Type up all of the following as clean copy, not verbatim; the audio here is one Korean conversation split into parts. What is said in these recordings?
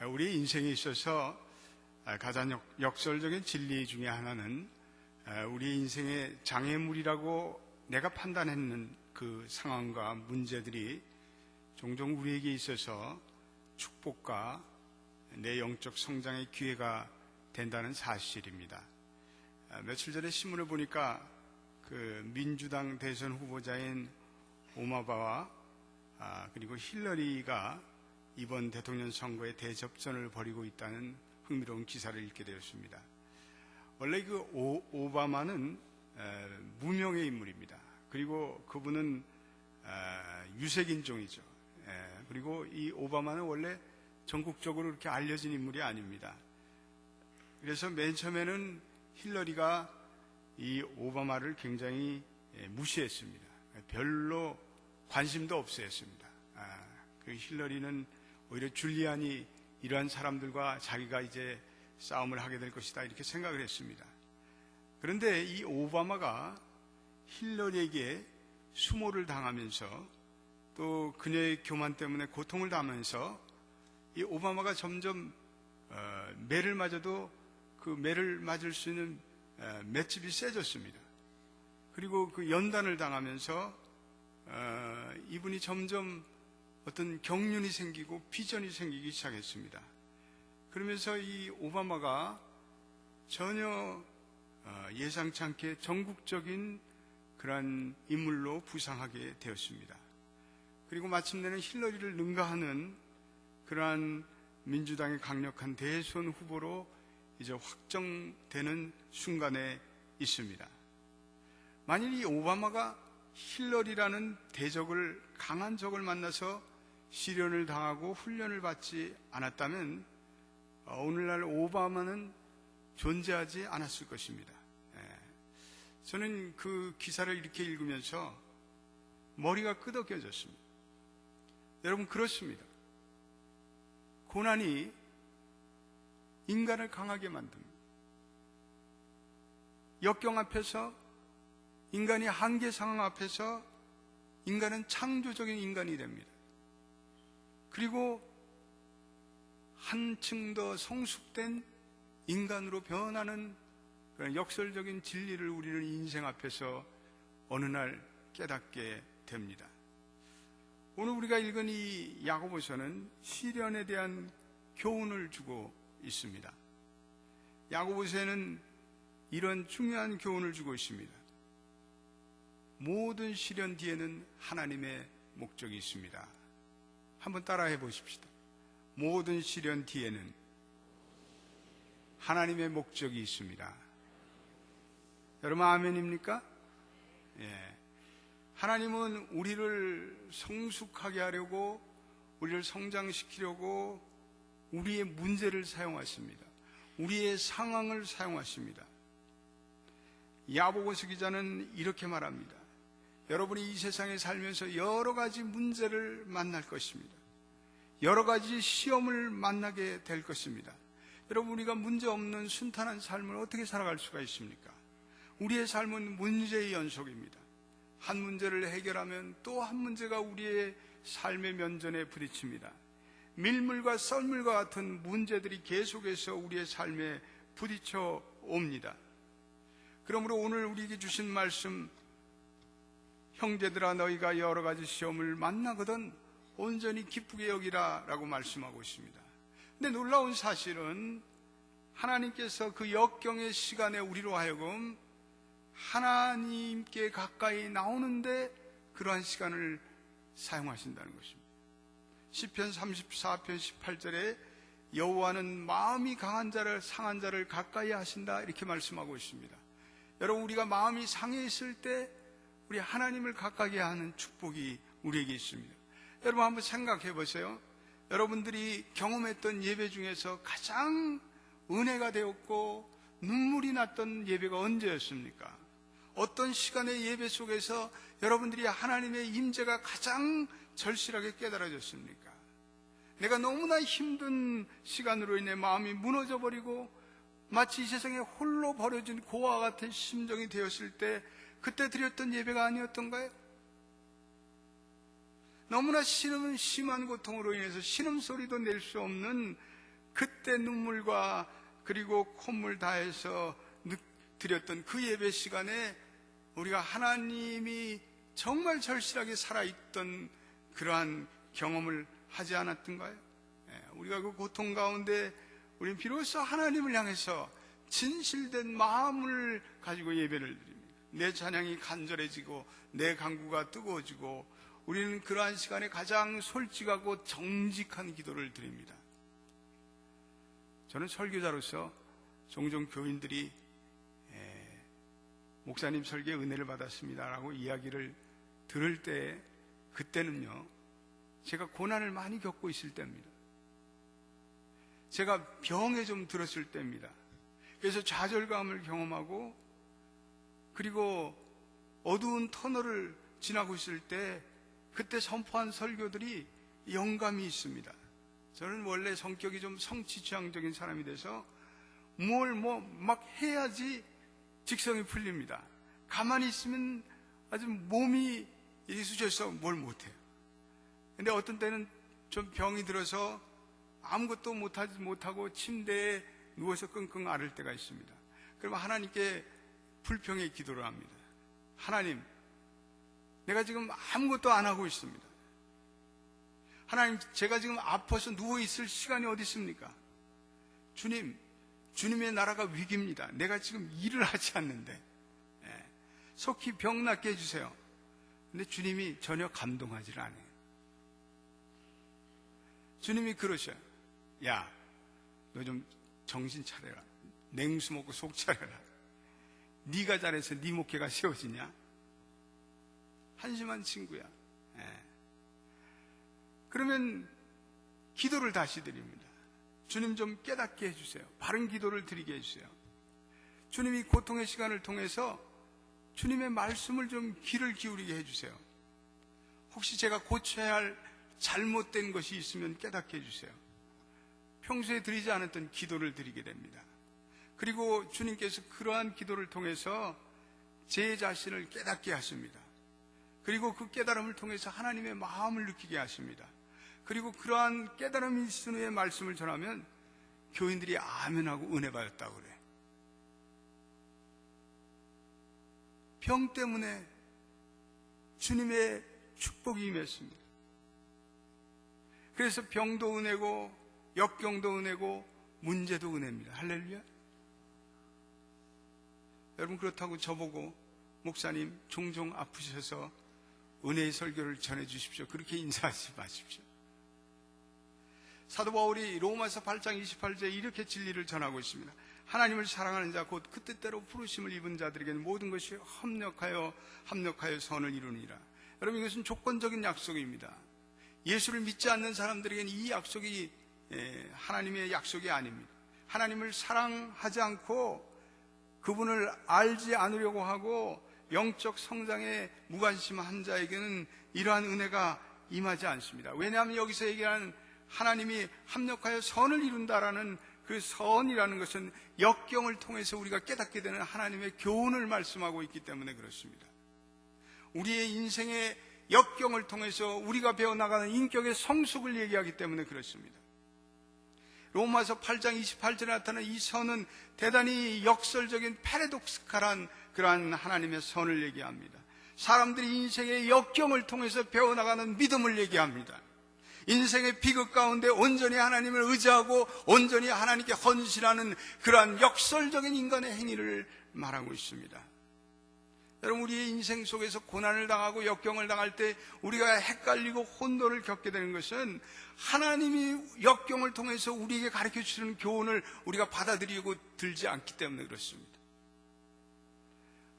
우리 인생에 있어서 가장 역설적인 진리 중에 하나는 우리 인생의 장애물이라고 내가 판단했는 그 상황과 문제들이 종종 우리에게 있어서 축복과 내 영적 성장의 기회가 된다는 사실입니다. 며칠 전에 신문을 보니까 그 민주당 대선 후보자인 오바마와 그리고 힐러리가 이번 대통령 선거에 대접전을 벌이고 있다는 흥미로운 기사를 읽게 되었습니다. 원래 그 오바마는 무명의 인물입니다. 그리고 그분은 유색인종이죠. 그리고 이 오바마는 원래 전국적으로 그렇게 알려진 인물이 아닙니다. 그래서 맨 처음에는 힐러리가 이 오바마를 굉장히 무시했습니다. 별로 관심도 없어 했습니다. 그 힐러리는 오히려 줄리안이 이러한 사람들과 자기가 이제 싸움을 하게 될 것이다 이렇게 생각을 했습니다. 그런데 이 오바마가 힐러리에게 수모를 당하면서 또 그녀의 교만 때문에 고통을 당하면서 이 오바마가 점점 매를 맞아도 그 매를 맞을 수 있는 맷집이 세졌습니다. 그리고 그 연단을 당하면서 이분이 점점 어떤 경륜이 생기고 비전이 생기기 시작했습니다. 그러면서 이 오바마가 전혀 예상치 않게 전국적인 그러한 인물로 부상하게 되었습니다. 그리고 마침내는 힐러리를 능가하는 그러한 민주당의 강력한 대선 후보로 이제 확정되는 순간에 있습니다. 만일 이 오바마가 힐러리라는 대적을, 강한 적을 만나서 시련을 당하고 훈련을 받지 않았다면 오늘날 오바마는 존재하지 않았을 것입니다. 저는 그 기사를 이렇게 읽으면서 머리가 끄덕여졌습니다. 여러분, 그렇습니다. 고난이 인간을 강하게 만듭니다. 역경 앞에서, 인간이 한계 상황 앞에서 인간은 창조적인 인간이 됩니다. 그리고 한층 더 성숙된 인간으로 변하는 그런 역설적인 진리를 우리는 인생 앞에서 어느 날 깨닫게 됩니다. 오늘 우리가 읽은 이 야고보서는 시련에 대한 교훈을 주고 있습니다. 야고보서에는 이런 중요한 교훈을 주고 있습니다. 모든 시련 뒤에는 하나님의 목적이 있습니다. 한번 따라해 보십시다. 모든 시련 뒤에는 하나님의 목적이 있습니다. 여러분, 아멘입니까? 예. 하나님은 우리를 성숙하게 하려고, 우리를 성장시키려고 우리의 문제를 사용하십니다. 우리의 상황을 사용하십니다. 야고보서 기자는 이렇게 말합니다. 여러분이 이 세상에 살면서 여러 가지 문제를 만날 것입니다. 여러 가지 시험을 만나게 될 것입니다. 여러분, 우리가 문제 없는 순탄한 삶을 어떻게 살아갈 수가 있습니까? 우리의 삶은 문제의 연속입니다. 한 문제를 해결하면 또 한 문제가 우리의 삶의 면전에 부딪힙니다. 밀물과 썰물과 같은 문제들이 계속해서 우리의 삶에 부딪혀 옵니다. 그러므로 오늘 우리에게 주신 말씀, 형제들아 너희가 여러 가지 시험을 만나거든 온전히 기쁘게 여기라 라고 말씀하고 있습니다. 근데 놀라운 사실은 하나님께서 그 역경의 시간에 우리로 하여금 하나님께 가까이 나오는데 그러한 시간을 사용하신다는 것입니다. 시편 34편 18절에 여호와는 마음이 강한 자를, 상한 자를 가까이 하신다 이렇게 말씀하고 있습니다. 여러분, 우리가 마음이 상해 있을 때 우리 하나님을 가까이 하는 축복이 우리에게 있습니다. 여러분, 한번 생각해 보세요. 여러분들이 경험했던 예배 중에서 가장 은혜가 되었고 눈물이 났던 예배가 언제였습니까? 어떤 시간의 예배 속에서 여러분들이 하나님의 임재가 가장 절실하게 깨달아졌습니까? 내가 너무나 힘든 시간으로 인해 마음이 무너져버리고 마치 이 세상에 홀로 버려진 고아와 같은 심정이 되었을 때 그때 드렸던 예배가 아니었던가요? 너무나 심한 고통으로 인해서 신음소리도 낼 수 없는 그때 눈물과 그리고 콧물 다해서 드렸던 그 예배 시간에 우리가 하나님이 정말 절실하게 살아있던 그러한 경험을 하지 않았던가요? 우리가 그 고통 가운데 우리는 비로소 하나님을 향해서 진실된 마음을 가지고 예배를 드립니다. 내 찬양이 간절해지고 내 간구가 뜨거워지고 우리는 그러한 시간에 가장 솔직하고 정직한 기도를 드립니다. 저는 설교자로서 종종 교인들이 목사님 설교에 은혜를 받았습니다라고 이야기를 들을 때, 그때는요, 제가 고난을 많이 겪고 있을 때입니다. 제가 병에 좀 들었을 때입니다. 그래서 좌절감을 경험하고, 그리고 어두운 터널을 지나고 있을 때 그때 선포한 설교들이 영감이 있습니다. 저는 원래 성격이 좀 성취취향적인 사람이 돼서 뭘 막 해야지 직성이 풀립니다. 가만히 있으면 아주 몸이 이수져서 뭘 못해요. 근데 어떤 때는 좀 병이 들어서 아무것도 못하고 침대에 누워서 끙끙 앓을 때가 있습니다. 그러면 하나님께 불평의 기도를 합니다. 하나님, 내가 지금 아무것도 안 하고 있습니다. 하나님, 제가 지금 아파서 누워있을 시간이 어디 있습니까? 주님, 주님의 나라가 위기입니다. 내가 지금 일을 하지 않는데 속히 병 낫게 해주세요. 근데 주님이 전혀 감동하지 않아요. 주님이 그러셔요. 야, 너 좀 정신 차려라. 냉수 먹고 속 차려라. 네가 잘해서 네 목회가 세워지냐? 한심한 친구야. 그러면 기도를 다시 드립니다. 주님 좀 깨닫게 해주세요. 바른 기도를 드리게 해주세요. 주님이 고통의 시간을 통해서 주님의 말씀을 좀 귀를 기울이게 해주세요. 혹시 제가 고쳐야 할 잘못된 것이 있으면 깨닫게 해주세요. 평소에 드리지 않았던 기도를 드리게 됩니다. 그리고 주님께서 그러한 기도를 통해서 제 자신을 깨닫게 하십니다. 그리고 그 깨달음을 통해서 하나님의 마음을 느끼게 하십니다. 그리고 그러한 깨달음이 있은 후에 말씀을 전하면 교인들이 아멘하고 은혜 받았다고 그래. 병 때문에 주님의 축복이 임했습니다. 그래서 병도 은혜고 역경도 은혜고 문제도 은혜입니다. 할렐루야. 여러분, 그렇다고 저보고 목사님 종종 아프셔서 은혜의 설교를 전해주십시오, 그렇게 인사하지 마십시오. 사도 바울이 로마서 8장 28절에 이렇게 진리를 전하고 있습니다. 하나님을 사랑하는 자 곧 그 뜻대로 부르심을 입은 자들에게는 모든 것이 합력하여 선을 이루니라. 여러분, 이것은 조건적인 약속입니다. 예수를 믿지 않는 사람들에게는 이 약속이 하나님의 약속이 아닙니다. 하나님을 사랑하지 않고 그분을 알지 않으려고 하고 영적 성장에 무관심한 자에게는 이러한 은혜가 임하지 않습니다. 왜냐하면 여기서 얘기하는 하나님이 합력하여 선을 이룬다라는 그 선이라는 것은 역경을 통해서 우리가 깨닫게 되는 하나님의 교훈을 말씀하고 있기 때문에 그렇습니다. 우리의 인생의 역경을 통해서 우리가 배워나가는 인격의 성숙을 얘기하기 때문에 그렇습니다. 로마서 8장 28절에 나타나는 이 선은 대단히 역설적인 패러독스칼한 그러한 하나님의 선을 얘기합니다. 사람들이 인생의 역경을 통해서 배워나가는 믿음을 얘기합니다. 인생의 비극 가운데 온전히 하나님을 의지하고 온전히 하나님께 헌신하는 그러한 역설적인 인간의 행위를 말하고 있습니다. 여러분, 우리의 인생 속에서 고난을 당하고 역경을 당할 때 우리가 헷갈리고 혼돈을 겪게 되는 것은 하나님이 역경을 통해서 우리에게 가르쳐 주시는 교훈을 우리가 받아들이고 들지 않기 때문에 그렇습니다.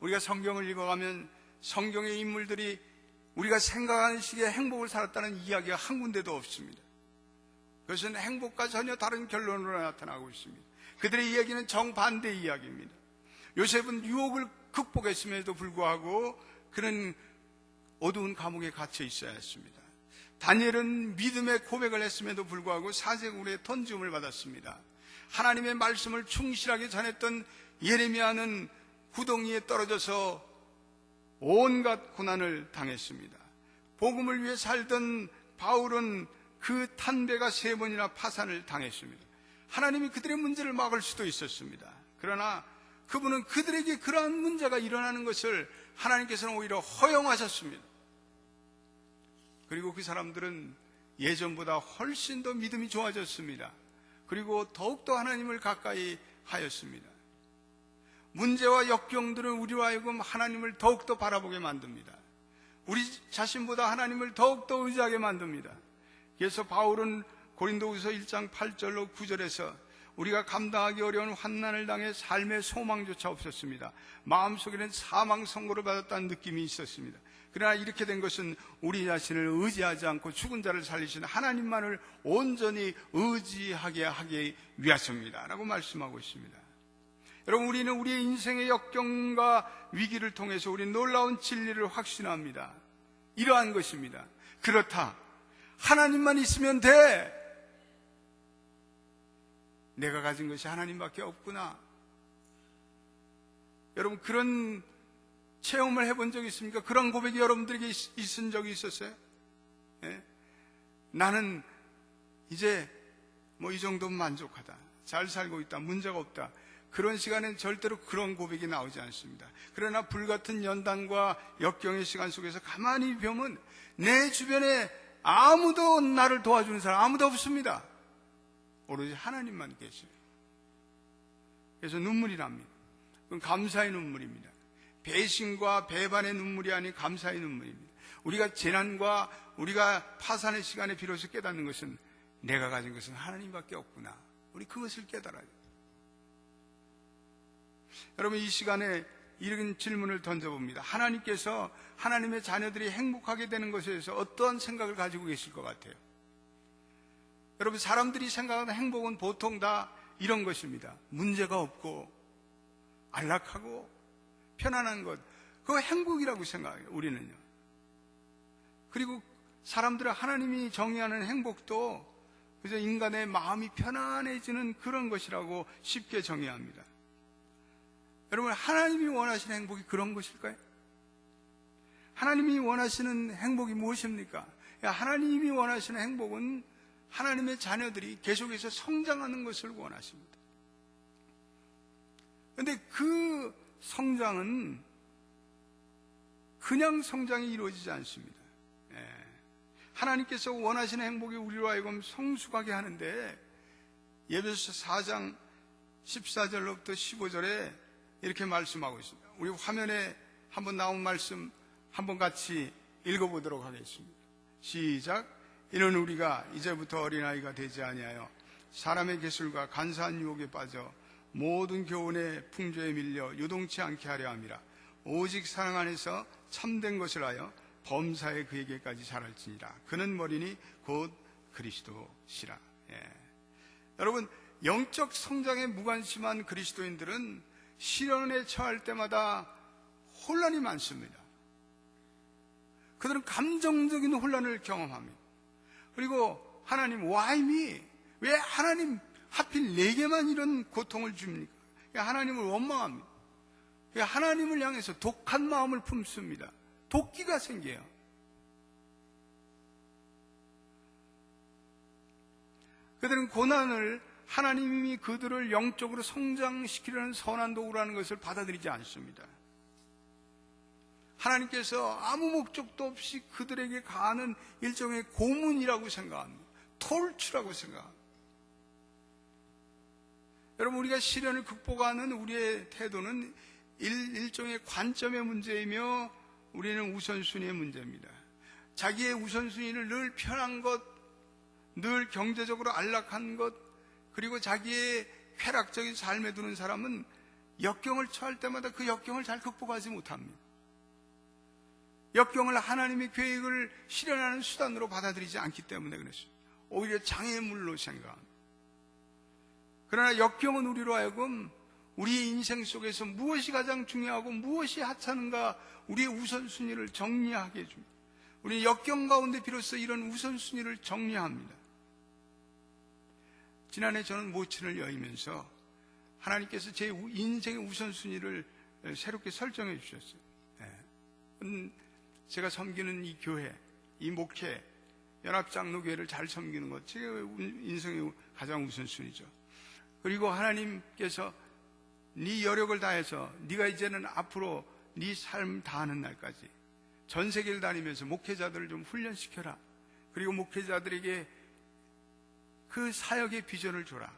우리가 성경을 읽어가면 성경의 인물들이 우리가 생각하는 식의 행복을 살았다는 이야기가 한 군데도 없습니다. 그것은 행복과 전혀 다른 결론으로 나타나고 있습니다. 그들의 이야기는 정반대의 이야기입니다. 요셉은 유혹을 극복했음에도 불구하고 그는 어두운 감옥에 갇혀 있어야 했습니다. 다니엘은 믿음의 고백을 했음에도 불구하고 사제굴에 던짐을 받았습니다. 하나님의 말씀을 충실하게 전했던 예레미야는 구덩이에 떨어져서 온갖 고난을 당했습니다. 복음을 위해 살던 바울은 그 탄배가 3번이나 파산을 당했습니다. 하나님이 그들의 문제를 막을 수도 있었습니다. 그러나 그분은 그들에게 그러한 문제가 일어나는 것을 하나님께서는 오히려 허용하셨습니다. 그리고 그 사람들은 예전보다 훨씬 더 믿음이 좋아졌습니다. 그리고 더욱더 하나님을 가까이 하였습니다. 문제와 역경들은 우리로 하여금 하나님을 더욱더 바라보게 만듭니다. 우리 자신보다 하나님을 더욱더 의지하게 만듭니다. 그래서 바울은 고린도후서 1장 8절로 9절에서 우리가 감당하기 어려운 환난을 당해 삶의 소망조차 없었습니다. 마음속에는 사망 선고를 받았다는 느낌이 있었습니다. 그러나 이렇게 된 것은 우리 자신을 의지하지 않고 죽은 자를 살리신 하나님만을 온전히 의지하게 하기 위해서입니다 라고 말씀하고 있습니다. 여러분, 우리는 우리의 인생의 역경과 위기를 통해서 우리 놀라운 진리를 확신합니다. 이러한 것입니다. 그렇다, 하나님만 있으면 돼. 내가 가진 것이 하나님밖에 없구나. 여러분, 그런 체험을 해본 적이 있습니까? 그런 고백이 여러분들에게 있은 적이 있었어요? 예? 나는 이제 이 정도면 만족하다, 잘 살고 있다, 문제가 없다. 그런 시간엔 절대로 그런 고백이 나오지 않습니다. 그러나 불같은 연단과 역경의 시간 속에서 가만히 보면 내 주변에 아무도 나를 도와주는 사람 아무도 없습니다. 오로지 하나님만 계셔요. 그래서 눈물이 납니다. 그건 감사의 눈물입니다. 배신과 배반의 눈물이 아닌 감사의 눈물입니다. 우리가 재난과 우리가 파산의 시간에 비로소 깨닫는 것은 내가 가진 것은 하나님밖에 없구나. 우리 그것을 깨달아요. 여러분, 이 시간에 이런 질문을 던져봅니다. 하나님께서 하나님의 자녀들이 행복하게 되는 것에 대해서 어떠한 생각을 가지고 계실 것 같아요? 여러분, 사람들이 생각하는 행복은 보통 다 이런 것입니다. 문제가 없고 안락하고 편안한 것, 그거 행복이라고 생각해요, 우리는요. 그리고 사람들은 하나님이 정의하는 행복도 그저 인간의 마음이 편안해지는 그런 것이라고 쉽게 정의합니다. 여러분, 하나님이 원하시는 행복이 그런 것일까요? 하나님이 원하시는 행복이 무엇입니까? 하나님이 원하시는 행복은 하나님의 자녀들이 계속해서 성장하는 것을 원하십니다. 그런데 그 성장은 그냥 성장이 이루어지지 않습니다. 하나님께서 원하시는 행복이 우리로 하여금 성숙하게 하는데, 에베소서 4장 14절로부터 15절에 이렇게 말씀하고 있습니다. 우리 화면에 한번 나온 말씀 한번 같이 읽어보도록 하겠습니다. 시작. 이는 우리가 이제부터 어린아이가 되지 아니하여 사람의 기술과 간사한 유혹에 빠져 모든 교훈의 풍조에 밀려 요동치 않게 하려 함이라. 오직 사랑 안에서 참된 것을 하여 범사에 그에게까지 자랄지니라. 그는 머리니 곧 그리스도시라. 여러분, 영적 성장에 무관심한 그리스도인들은 시련에 처할 때마다 혼란이 많습니다. 그들은 감정적인 혼란을 경험합니다. 그리고 하나님, why me? 왜 하나님 하필 내게만 이런 고통을 줍니까? 하나님을 원망합니다. 하나님을 향해서 독한 마음을 품습니다. 도끼가 생겨요. 그들은 고난을 하나님이 그들을 영적으로 성장시키려는 선한 도구라는 것을 받아들이지 않습니다. 하나님께서 아무 목적도 없이 그들에게 가하는 일종의 고문이라고 생각합니다. 톨추라고 생각합니다. 여러분, 우리가 시련을 극복하는 우리의 태도는 일종의 관점의 문제이며 우리는 우선순위의 문제입니다. 자기의 우선순위를 늘 편한 것, 늘 경제적으로 안락한 것, 그리고 자기의 쾌락적인 삶에 두는 사람은 역경을 처할 때마다 그 역경을 잘 극복하지 못합니다. 역경을 하나님의 계획을 실현하는 수단으로 받아들이지 않기 때문에 그렇습니다. 오히려 장애물로 생각합니다. 그러나 역경은 우리로 하여금 우리의 인생 속에서 무엇이 가장 중요하고 무엇이 하찮은가, 우리의 우선순위를 정리하게 해줍니다. 우리는 역경 가운데 비로소 이런 우선순위를 정리합니다. 지난해 저는 모친을 여의면서 하나님께서 제 인생의 우선순위를 새롭게 설정해 주셨어요. 제가 섬기는 이 교회, 이 목회, 연합장로교회를 잘 섬기는 것, 제 인생의 가장 우선순위죠. 그리고 하나님께서 네 여력을 다해서 네가 이제는 앞으로 네 삶 다하는 날까지 전 세계를 다니면서 목회자들을 좀 훈련시켜라. 그리고 목회자들에게 그 사역의 비전을 줘라.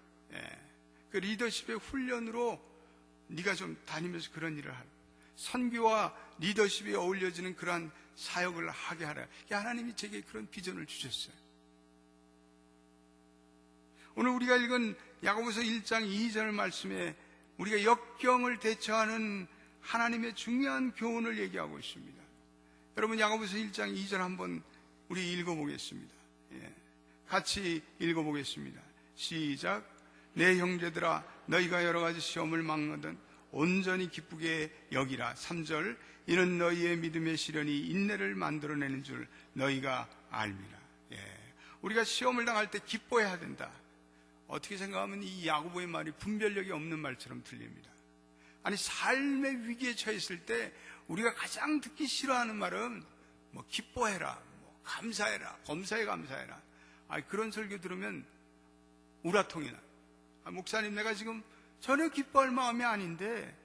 그 리더십의 훈련으로 네가 좀 다니면서 그런 일을 하라. 선교와 리더십이 어울려지는 그러한 사역을 하게 하라. 하나님이 제게 그런 비전을 주셨어요. 오늘 우리가 읽은 야고보서 1장 2절 말씀에 우리가 역경을 대처하는 하나님의 중요한 교훈을 얘기하고 있습니다. 여러분, 야고보서 1장 2절 한번 우리 읽어보겠습니다. 같이 읽어보겠습니다. 시작. 내 형제들아, 너희가 여러 가지 시험을 막거든 온전히 기쁘게 여기라. 3절. 이는 너희의 믿음의 시련이 인내를 만들어내는 줄 너희가 알미라. 우리가 시험을 당할 때 기뻐해야 된다. 어떻게 생각하면 이 야고보의 말이 분별력이 없는 말처럼 들립니다. 아니, 삶의 위기에 처했을 때 우리가 가장 듣기 싫어하는 말은 뭐 기뻐해라, 뭐 감사해라, 범사에 감사해라. 그런 설교 들으면 우라통이 나요. 목사님, 내가 지금 전혀 기뻐할 마음이 아닌데,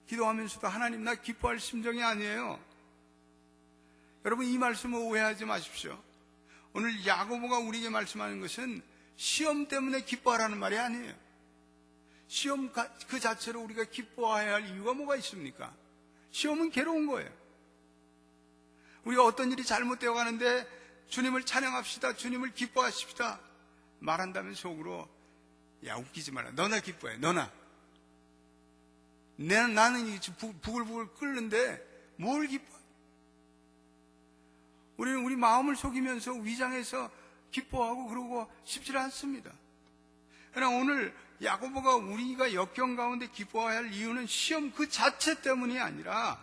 기도하면서도 하나님, 나 기뻐할 심정이 아니에요. 여러분, 이 말씀을 오해하지 마십시오. 오늘 야고보가 우리에게 말씀하는 것은 시험 때문에 기뻐하라는 말이 아니에요. 시험 그 자체로 우리가 기뻐해야 할 이유가 뭐가 있습니까? 시험은 괴로운 거예요. 우리가 어떤 일이 잘못되어 가는데 주님을 찬양합시다, 주님을 기뻐하십시다 말한다면 속으로, 야, 웃기지 마라, 너나 기뻐해, 너나. 나는 지금 부글부글 끓는데 뭘 기뻐해? 우리는 우리 마음을 속이면서 위장해서 기뻐하고 그러고 싶지 않습니다. 그러나 오늘 야고보가 우리가 역경 가운데 기뻐해야 할 이유는 시험 그 자체 때문이 아니라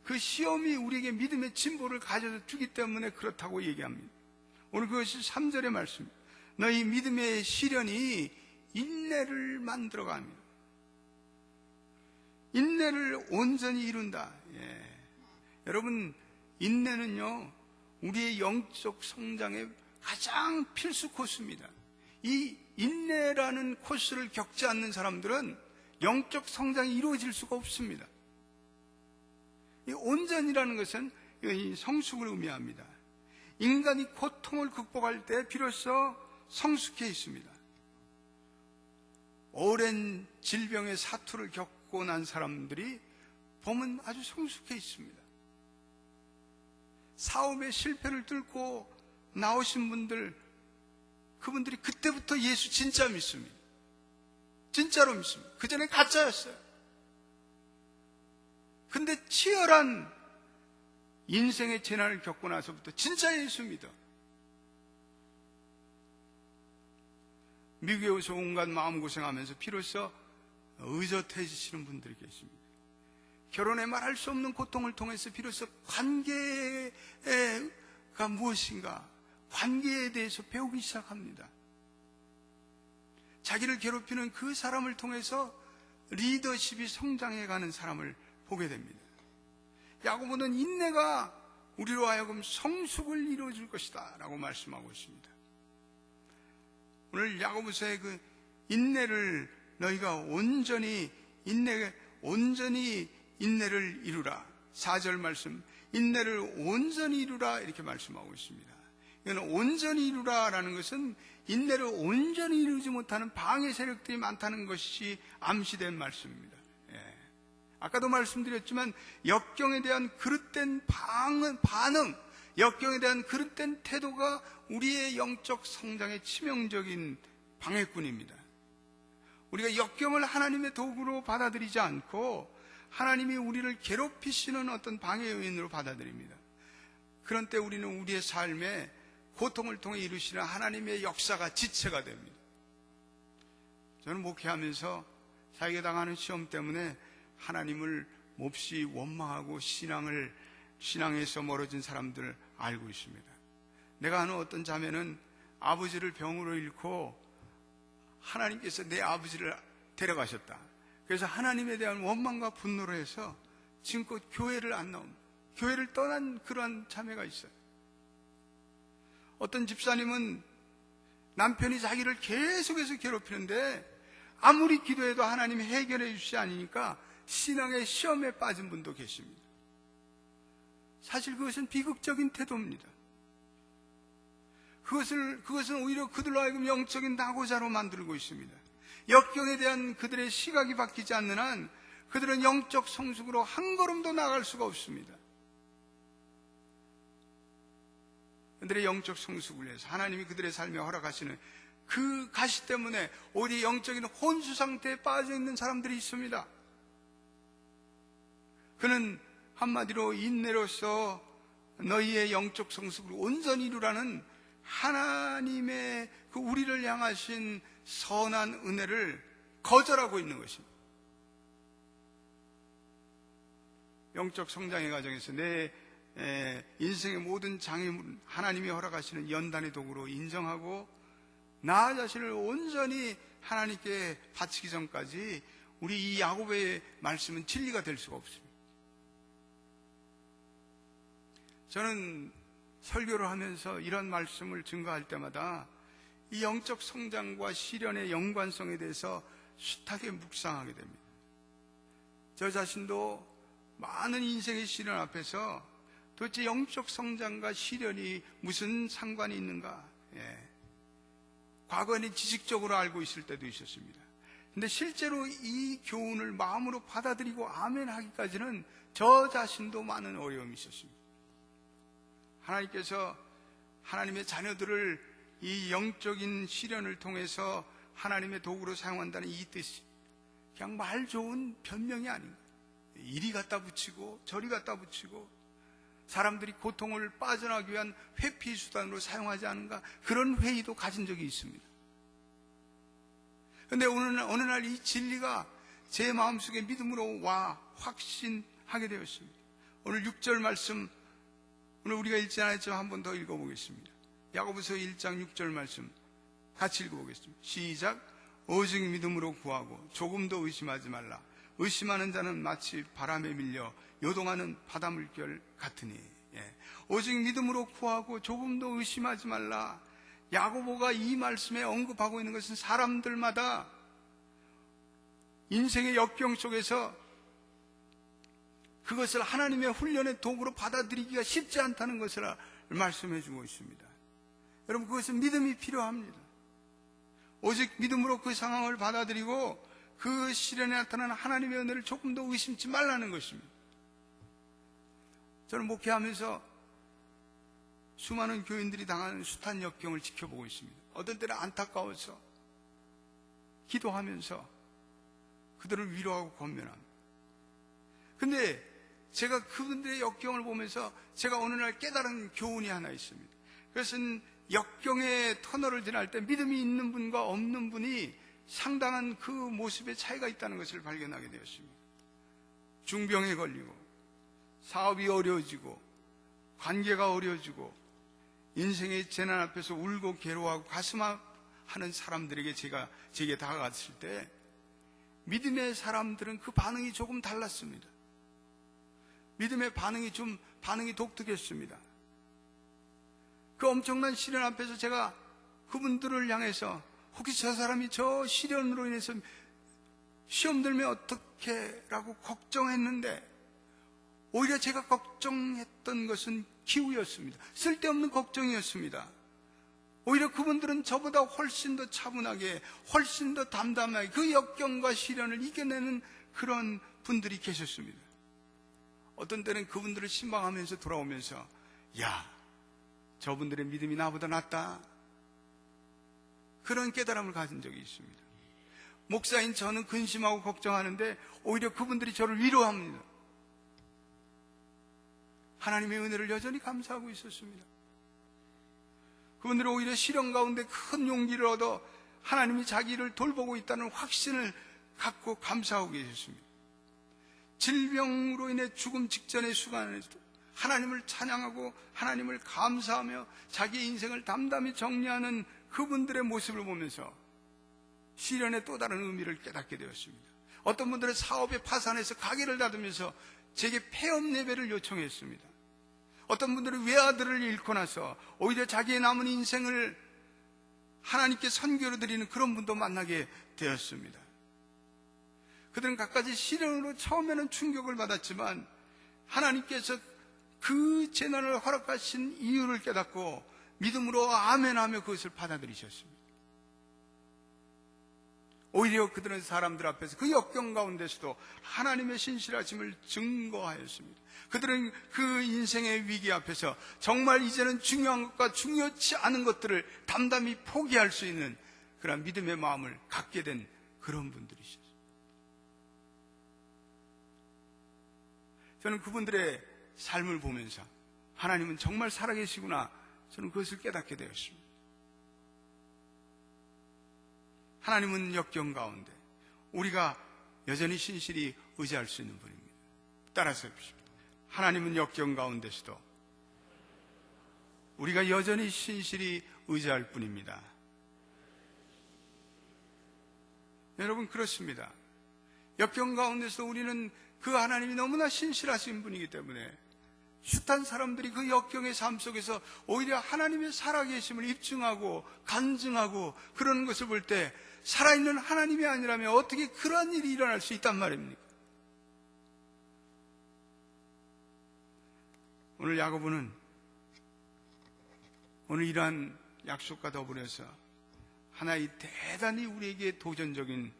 그 시험이 우리에게 믿음의 진보를 가져다 주기 때문에 그렇다고 얘기합니다. 오늘 그것이 3절의 말씀입니다. 너희 믿음의 시련이 인내를 만들어갑니다. 인내를 온전히 이룬다. 여러분, 인내는요, 우리의 영적 성장의 가장 필수 코스입니다. 이 인내라는 코스를 겪지 않는 사람들은 영적 성장이 이루어질 수가 없습니다. 이 온전이라는 것은 성숙을 의미합니다. 인간이 고통을 극복할 때 비로소 성숙해 있습니다. 오랜 질병의 사투를 겪고 난 사람들이 보면 아주 성숙해 있습니다. 사업의 실패를 뚫고 나오신 분들, 그분들이 그때부터 예수 진짜 믿습니다. 진짜로 믿습니다. 그전에 가짜였어요. 근데 치열한 인생의 재난을 겪고 나서부터 진짜 예수 믿어. 미국에 오셔 온갖 마음고생하면서 비로소 의젓해지시는 분들이 계십니다. 결혼에 말할 수 없는 고통을 통해서 비로소 관계가 무엇인가, 관계에 대해서 배우기 시작합니다. 자기를 괴롭히는 그 사람을 통해서 리더십이 성장해가는 사람을 보게 됩니다. 야고보는 인내가 우리로 하여금 성숙을 이루어줄 것이다 라고 말씀하고 있습니다. 오늘 야고보서의 그 인내를 너희가 온전히 인내를 이루라. 4절 말씀, 인내를 온전히 이루라 이렇게 말씀하고 있습니다. 이거는 온전히 이루라라는 것은 인내를 온전히 이루지 못하는 방해 세력들이 많다는 것이 암시된 말씀입니다. 아까도 말씀드렸지만 역경에 대한 그릇된 반응, 역경에 대한 그릇된 태도가 우리의 영적 성장의 치명적인 방해꾼입니다. 우리가 역경을 하나님의 도구로 받아들이지 않고 하나님이 우리를 괴롭히시는 어떤 방해 요인으로 받아들입니다. 그런 때 우리는 우리의 삶에 고통을 통해 이루시는 하나님의 역사가 지체가 됩니다. 저는 목회하면서 자기가 당하는 시험 때문에 하나님을 몹시 원망하고 신앙에서 멀어진 사람들을 알고 있습니다. 내가 아는 어떤 자매는 아버지를 병으로 잃고 하나님께서 내 아버지를 데려가셨다. 그래서 하나님에 대한 원망과 분노로 해서 지금껏 교회를 안 나옵니다. 교회를 떠난 그러한 자매가 있어요. 어떤 집사님은 남편이 자기를 계속해서 괴롭히는데 아무리 기도해도 하나님이 해결해 주시지 않으니까 신앙의 시험에 빠진 분도 계십니다. 사실 그것은 비극적인 태도입니다. 그것은 오히려 그들로 하여금 영적인 낙오자로 만들고 있습니다. 역경에 대한 그들의 시각이 바뀌지 않는 한 그들은 영적 성숙으로 한 걸음도 나갈 수가 없습니다. 그들의 영적 성숙을 위해서 하나님이 그들의 삶에 허락하시는 그 가시 때문에 오히려 영적인 혼수 상태에 빠져 있는 사람들이 있습니다. 그는 한마디로 인내로서 너희의 영적 성숙을 온전히 이루라는 하나님의 그 우리를 향하신 선한 은혜를 거절하고 있는 것입니다. 영적 성장의 과정에서 내 인생의 모든 장애물은 하나님이 허락하시는 연단의 도구로 인정하고 나 자신을 온전히 하나님께 바치기 전까지 우리 이 야곱의 말씀은 진리가 될 수가 없습니다. 저는 설교를 하면서 이런 말씀을 증거할 때마다 이 영적 성장과 시련의 연관성에 대해서 숱하게 묵상하게 됩니다. 저 자신도 많은 인생의 시련 앞에서 도대체 영적 성장과 시련이 무슨 상관이 있는가? 과거에는 지식적으로 알고 있을 때도 있었습니다. 근데 실제로 이 교훈을 마음으로 받아들이고 아멘 하기까지는 저 자신도 많은 어려움이 있었습니다. 하나님께서 하나님의 자녀들을 이 영적인 시련을 통해서 하나님의 도구로 사용한다는 이 뜻이 그냥 말 좋은 변명이 아닌가. 이리 갖다 붙이고 저리 갖다 붙이고 사람들이 고통을 빠져나가기 위한 회피 수단으로 사용하지 않은가, 그런 회의도 가진 적이 있습니다. 그런데 어느 날 이 진리가 제 마음속에 믿음으로 와 확신하게 되었습니다. 오늘 6절 말씀, 오늘 우리가 읽지 않았지만 한 번 더 읽어보겠습니다. 야고보서 1장 6절 말씀 같이 읽어보겠습니다. 시작. 오직 믿음으로 구하고 조금도 의심하지 말라. 의심하는 자는 마치 바람에 밀려 요동하는 바닷물결 같으니. 오직 믿음으로 구하고 조금도 의심하지 말라. 야고보가 이 말씀에 언급하고 있는 것은 사람들마다 인생의 역경 속에서 그것을 하나님의 훈련의 도구로 받아들이기가 쉽지 않다는 것을 말씀해 주고 있습니다. 여러분, 그것은 믿음이 필요합니다. 오직 믿음으로 그 상황을 받아들이고 그 시련에 나타나는 하나님의 은혜를 조금도 의심치 말라는 것입니다. 저는 목회하면서 수많은 교인들이 당하는 숱한 역경을 지켜보고 있습니다. 어떤 때는 안타까워서 기도하면서 그들을 위로하고 권면합니다. 근데 제가 그분들의 역경을 보면서 제가 어느 날 깨달은 교훈이 하나 있습니다. 그것은 역경의 터널을 지날 때 믿음이 있는 분과 없는 분이 상당한 그 모습의 차이가 있다는 것을 발견하게 되었습니다. 중병에 걸리고 사업이 어려워지고 관계가 어려워지고 인생의 재난 앞에서 울고 괴로워하고 가슴 아파하는 사람들에게 제게 다가갔을 때 믿음의 사람들은 그 반응이 조금 달랐습니다. 믿음의 반응이 독특했습니다. 그 엄청난 시련 앞에서 제가 그분들을 향해서 혹시 저 사람이 저 시련으로 인해서 시험 들면 어떻게 라고 걱정했는데 오히려 제가 걱정했던 것은 기우였습니다. 쓸데없는 걱정이었습니다. 오히려 그분들은 저보다 훨씬 더 차분하게, 훨씬 더 담담하게 그 역경과 시련을 이겨내는 그런 분들이 계셨습니다. 어떤 때는 그분들을 신방하면서 돌아오면서 야, 저분들의 믿음이 나보다 낫다, 그런 깨달음을 가진 적이 있습니다. 목사인 저는 근심하고 걱정하는데 오히려 그분들이 저를 위로합니다. 하나님의 은혜를 여전히 감사하고 있었습니다. 그분들은 오히려 시련 가운데 큰 용기를 얻어 하나님이 자기를 돌보고 있다는 확신을 갖고 감사하고 계셨습니다. 질병으로 인해 죽음 직전의 순간에도 하나님을 찬양하고 하나님을 감사하며 자기 인생을 담담히 정리하는 그분들의 모습을 보면서 시련의 또 다른 의미를 깨닫게 되었습니다. 어떤 분들은 사업의 파산에서 가게를 닫으면서 제게 폐업 예배를 요청했습니다. 어떤 분들은 외아들을 잃고 나서 오히려 자기의 남은 인생을 하나님께 선교를 드리는 그런 분도 만나게 되었습니다. 그들은 갖가지 시련으로 처음에는 충격을 받았지만 하나님께서 그 재난을 허락하신 이유를 깨닫고 믿음으로 아멘하며 그것을 받아들이셨습니다. 오히려 그들은 사람들 앞에서 그 역경 가운데서도 하나님의 신실하심을 증거하였습니다. 그들은 그 인생의 위기 앞에서 정말 이제는 중요한 것과 중요치 않은 것들을 담담히 포기할 수 있는 그런 믿음의 마음을 갖게 된 그런 분들이셨습니다. 저는 그분들의 삶을 보면서 하나님은 정말 살아계시구나, 저는 그것을 깨닫게 되었습니다. 하나님은 역경 가운데 우리가 여전히 신실히 의지할 수 있는 분입니다. 따라서 해보십시오. 하나님은 역경 가운데서도 우리가 여전히 신실히 의지할 뿐입니다. 여러분, 그렇습니다. 역경 가운데서 우리는 그 하나님이 너무나 신실하신 분이기 때문에 숱한 사람들이 그 역경의 삶 속에서 오히려 하나님의 살아계심을 입증하고 간증하고 그러는 것을 볼 때 살아있는 하나님이 아니라면 어떻게 그러한 일이 일어날 수 있단 말입니까? 오늘 야고보는 오늘 이러한 약속과 더불어서 하나의 대단히 우리에게 도전적인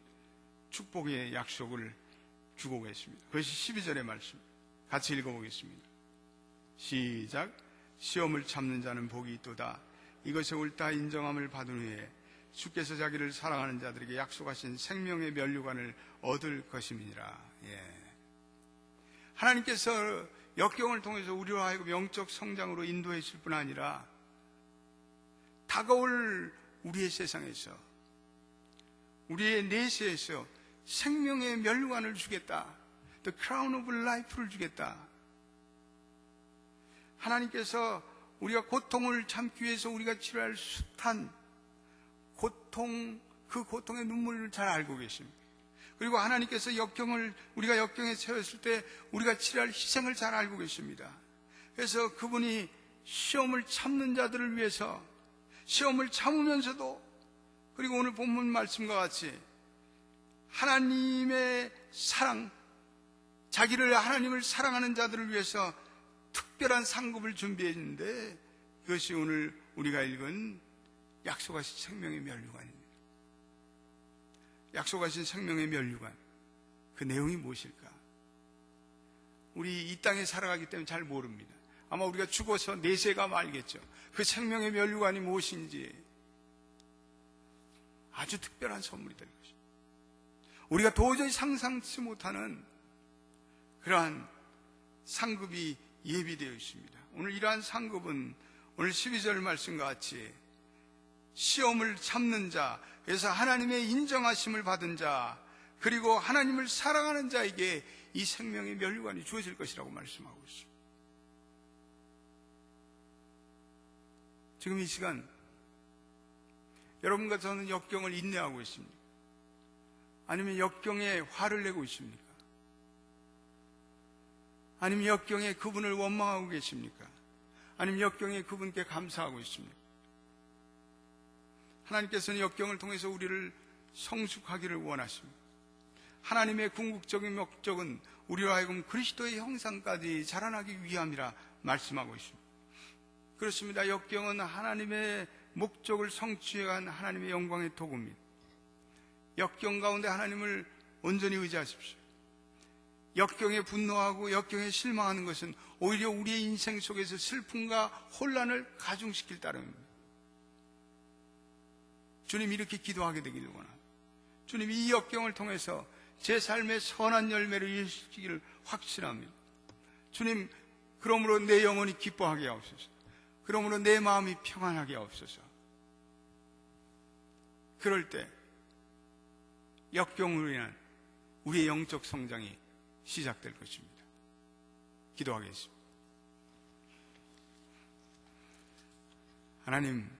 축복의 약속을 주고 계십니다. 그것이 12절의 말씀, 같이 읽어보겠습니다. 시작. 시험을 참는 자는 복이 있도다. 이것이 옳다 인정함을 받은 후에 주께서 자기를 사랑하는 자들에게 약속하신 생명의 면류관을 얻을 것임이니라. 하나님께서 역경을 통해서 우리로 하여금 영적 성장으로 인도해 주실 뿐 아니라 다가올 우리의 세상에서, 우리의 내세에서 생명의 면류관을 주겠다. The crown of life를 주겠다. 하나님께서 우리가 고통을 참기 위해서 우리가 치료할 숱한 고통, 그 고통의 눈물을 잘 알고 계십니다. 그리고 하나님께서 우리가 역경에 처했을 때 우리가 치료할 희생을 잘 알고 계십니다. 그래서 그분이 시험을 참는 자들을 위해서 시험을 참으면서도, 그리고 오늘 본문 말씀과 같이 하나님의 사랑, 자기를 하나님을 사랑하는 자들을 위해서 특별한 상급을 준비해 주는데, 그것이 오늘 우리가 읽은 약속하신 생명의 면류관입니다. 약속하신 생명의 면류관, 그 내용이 무엇일까? 우리 이 땅에 살아가기 때문에 잘 모릅니다. 아마 우리가 죽어서 내세가 알겠죠. 그 생명의 면류관이 무엇인지. 아주 특별한 선물이 될 것입니다. 우리가 도저히 상상치 못하는 그러한 상급이 예비되어 있습니다. 오늘 이러한 상급은 오늘 12절 말씀과 같이 시험을 참는 자, 그래서 하나님의 인정하심을 받은 자, 그리고 하나님을 사랑하는 자에게 이 생명의 면류관이 주어질 것이라고 말씀하고 있습니다. 지금 이 시간 여러분과 저는 역경을 인내하고 있습니다. 아니면 역경에 화를 내고 있습니까? 아니면 역경에 그분을 원망하고 계십니까? 아니면 역경에 그분께 감사하고 있습니까? 하나님께서는 역경을 통해서 우리를 성숙하기를 원하십니다. 하나님의 궁극적인 목적은 우리로 하여금 그리스도의 형상까지 자라나기 위함이라 말씀하고 있습니다. 그렇습니다. 역경은 하나님의 목적을 성취해간 하나님의 영광의 도구입니다. 역경 가운데 하나님을 온전히 의지하십시오. 역경에 분노하고 역경에 실망하는 것은 오히려 우리의 인생 속에서 슬픔과 혼란을 가중시킬 따름입니다. 주님, 이렇게 기도하게 되기를 원합니다. 주님, 이 역경을 통해서 제 삶의 선한 열매를 일으키기를 확신합니다. 주님, 그러므로 내 영혼이 기뻐하게 하옵소서. 그러므로 내 마음이 평안하게 하옵소서. 그럴 때 역경으로 인한 우리의 영적 성장이 시작될 것입니다. 기도하겠습니다. 하나님,